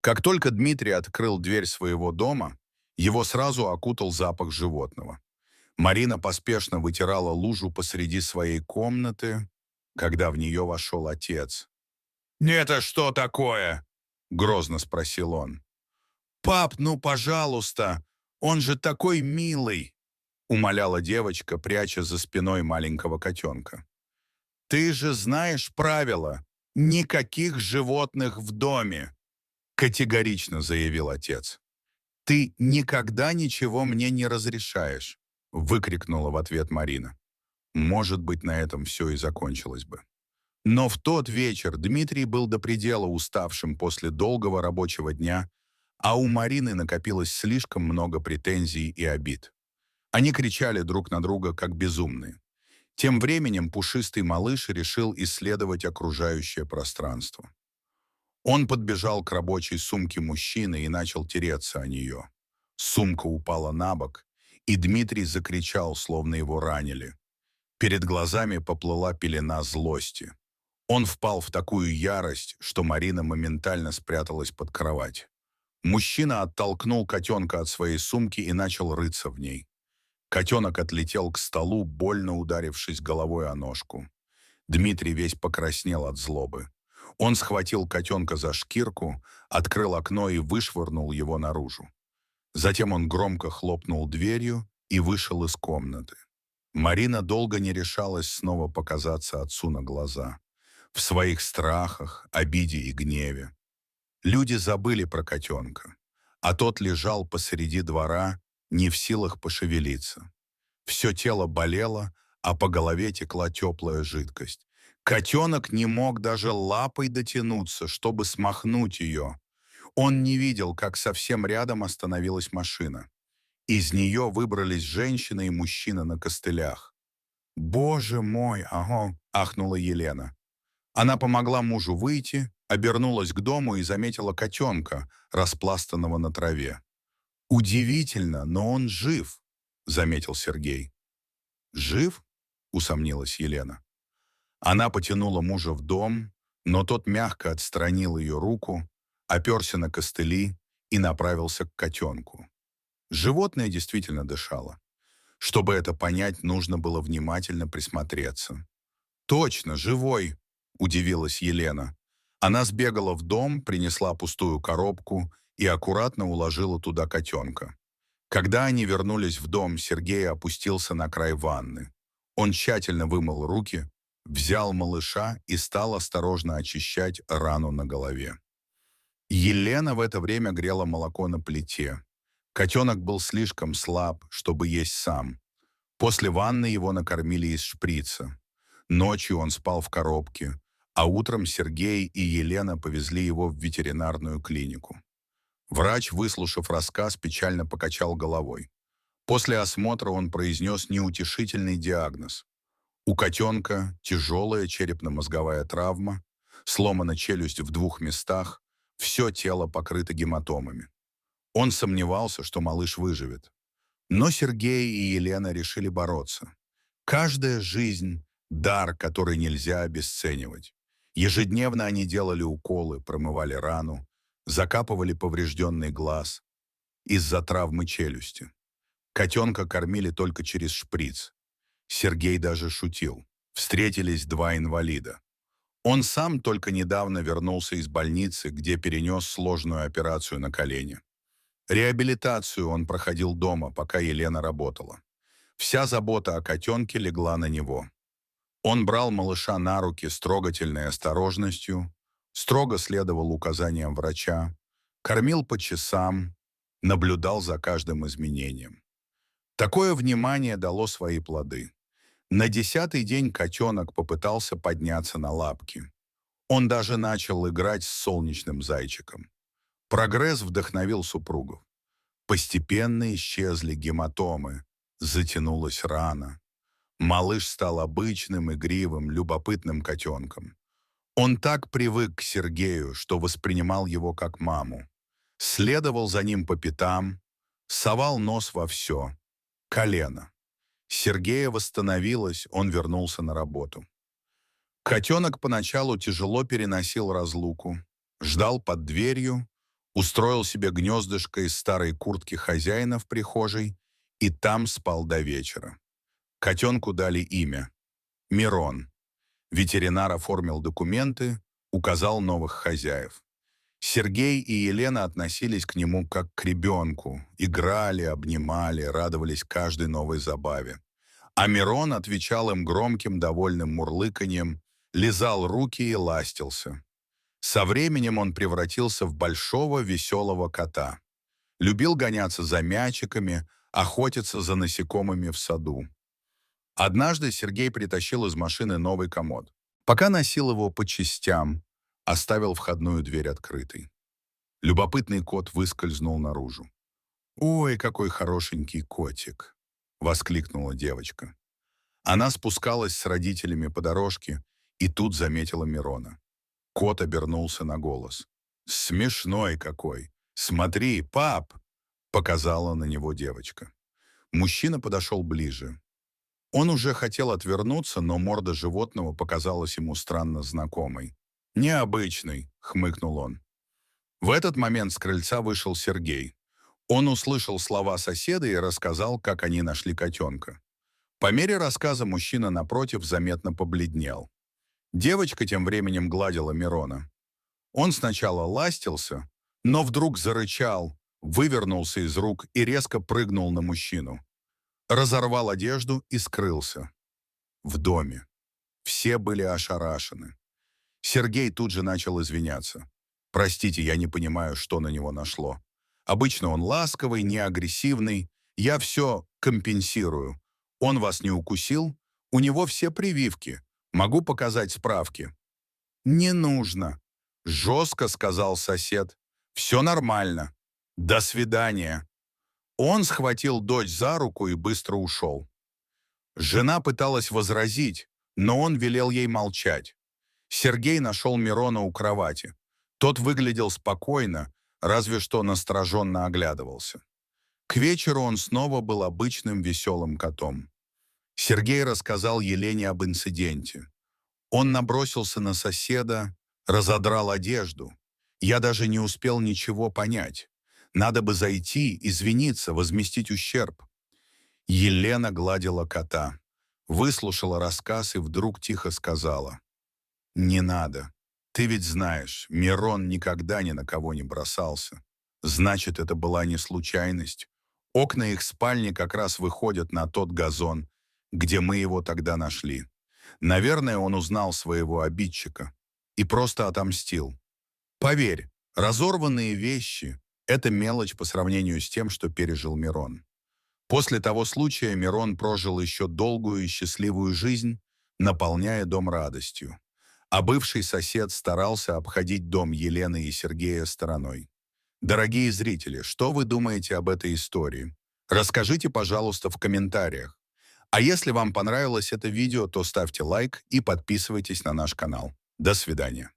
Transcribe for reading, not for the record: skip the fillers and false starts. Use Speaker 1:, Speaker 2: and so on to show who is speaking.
Speaker 1: Как только Дмитрий открыл дверь своего дома, его сразу окутал запах животного. Марина поспешно вытирала лужу посреди своей комнаты, когда в нее вошел отец. «Это что такое?» — грозно спросил он. «Пап, ну, пожалуйста, он же такой милый!» — умоляла девочка, пряча за спиной маленького котенка. «Ты же знаешь правила. Никаких животных в доме!» — категорично заявил отец. «Ты никогда ничего мне не разрешаешь!» — выкрикнула в ответ Марина. Может быть, на этом все и закончилось бы. Но в тот вечер Дмитрий был до предела уставшим после долгого рабочего дня, а у Марины накопилось слишком много претензий и обид. Они кричали друг на друга, как безумные. Тем временем пушистый малыш решил исследовать окружающее пространство. Он подбежал к рабочей сумке мужчины и начал тереться о нее. Сумка упала на бок, и Дмитрий закричал, словно его ранили. Перед глазами поплыла пелена злости. Он впал в такую ярость, что Марина моментально спряталась под кровать. Мужчина оттолкнул котенка от своей сумки и начал рыться в ней. Котенок отлетел к столу, больно ударившись головой о ножку. Дмитрий весь покраснел от злобы. Он схватил котенка за шкирку, открыл окно и вышвырнул его наружу. Затем он громко хлопнул дверью и вышел из комнаты. Марина долго не решалась снова показаться отцу на глаза. В своих страхах, обиде и гневе. Люди забыли про котенка, а тот лежал посреди двора, не в силах пошевелиться. Все тело болело, а по голове текла теплая жидкость. Котенок не мог даже лапой дотянуться, чтобы смахнуть ее. Он не видел, как совсем рядом остановилась машина. Из нее выбрались женщина и мужчина на костылях. «Боже мой, ага!» — ахнула Елена. Она помогла мужу выйти, обернулась к дому и заметила котенка, распластанного на траве. «Удивительно, но он жив», — заметил Сергей. «Жив?» — усомнилась Елена. Она потянула мужа в дом, но тот мягко отстранил ее руку, оперся на костыли и направился к котенку. Животное действительно дышало. Чтобы это понять, нужно было внимательно присмотреться. «Точно, живой!» — удивилась Елена. Она сбегала в дом, принесла пустую коробку и аккуратно уложила туда котенка. Когда они вернулись в дом, Сергей опустился на край ванны. Он тщательно вымыл руки, взял малыша и стал осторожно очищать рану на голове. Елена в это время грела молоко на плите. Котенок был слишком слаб, чтобы есть сам. После ванны его накормили из шприца. Ночью он спал в коробке, а утром Сергей и Елена повезли его в ветеринарную клинику. Врач, выслушав рассказ, печально покачал головой. После осмотра он произнес неутешительный диагноз. У котенка тяжелая черепно-мозговая травма, сломана челюсть в 2 местах, все тело покрыто гематомами. Он сомневался, что малыш выживет. Но Сергей и Елена решили бороться. Каждая жизнь — дар, который нельзя обесценивать. Ежедневно они делали уколы, промывали рану, закапывали поврежденный глаз из-за травмы челюсти. Котенка кормили только через шприц. Сергей даже шутил. Встретились 2 инвалида. Он сам только недавно вернулся из больницы, где перенес сложную операцию на колене. Реабилитацию он проходил дома, пока Елена работала. Вся забота о котенке легла на него. Он брал малыша на руки с трогательной осторожностью, строго следовал указаниям врача, кормил по часам, наблюдал за каждым изменением. Такое внимание дало свои плоды. На 10-й день котенок попытался подняться на лапки. Он даже начал играть с солнечным зайчиком. Прогресс вдохновил супругов. Постепенно исчезли гематомы, затянулась рана. Малыш стал обычным, игривым, любопытным котенком. Он так привык к Сергею, что воспринимал его как маму. Следовал за ним по пятам, совал нос во все. Колено. Сергея восстановилось, он вернулся на работу. Котенок поначалу тяжело переносил разлуку, ждал под дверью, Устроил себе гнездышко из старой куртки хозяина в прихожей и там спал до вечера. Котенку дали имя — Мирон. Ветеринар оформил документы, указал новых хозяев. Сергей и Елена относились к нему как к ребенку, играли, обнимали, радовались каждой новой забаве. А Мирон отвечал им громким довольным мурлыканьем, лизал руки и ластился. Со временем он превратился в большого веселого кота. Любил гоняться за мячиками, охотиться за насекомыми в саду. Однажды Сергей притащил из машины новый комод. Пока носил его по частям, оставил входную дверь открытой. Любопытный кот выскользнул наружу. «Ой, какой хорошенький котик!» — воскликнула девочка. Она спускалась с родителями по дорожке и тут заметила Мирона. Кот обернулся на голос. «Смешной какой! Смотри, пап!» — показала на него девочка. Мужчина подошел ближе. Он уже хотел отвернуться, но морда животного показалась ему странно знакомой. «Необычный», — хмыкнул он. В этот момент с крыльца вышел Сергей. Он услышал слова соседа и рассказал, как они нашли котенка. По мере рассказа мужчина напротив заметно побледнел. Девочка тем временем гладила Мирона. Он сначала ластился, но вдруг зарычал, вывернулся из рук и резко прыгнул на мужчину. Разорвал одежду и скрылся. В доме. Все были ошарашены. Сергей тут же начал извиняться. «Простите, я не понимаю, что на него нашло. Обычно он ласковый, не агрессивный. Я все компенсирую. Он вас не укусил? У него все прививки. Могу показать справки». «Не нужно», — жестко сказал сосед. «Все нормально. До свидания». Он схватил дочь за руку и быстро ушел. Жена пыталась возразить, но он велел ей молчать. Сергей нашел Мирона у кровати. Тот выглядел спокойно, разве что настороженно оглядывался. К вечеру он снова был обычным веселым котом. Сергей рассказал Елене об инциденте. Он набросился на соседа, разодрал одежду. Я даже не успел ничего понять. Надо бы зайти, извиниться, возместить ущерб. Елена гладила кота, выслушала рассказ и вдруг тихо сказала: «Не надо. Ты ведь знаешь, Мирон никогда ни на кого не бросался. Значит, это была не случайность. Окна их спальни как раз выходят на тот газон, где мы его тогда нашли. Наверное, он узнал своего обидчика и просто отомстил. Поверь, разорванные вещи — это мелочь по сравнению с тем, что пережил Мирон». После того случая Мирон прожил еще долгую и счастливую жизнь, наполняя дом радостью. А бывший сосед старался обходить дом Елены и Сергея стороной. Дорогие зрители, что вы думаете об этой истории? Расскажите, пожалуйста, в комментариях. А если вам понравилось это видео, то ставьте лайк и подписывайтесь на наш канал. До свидания.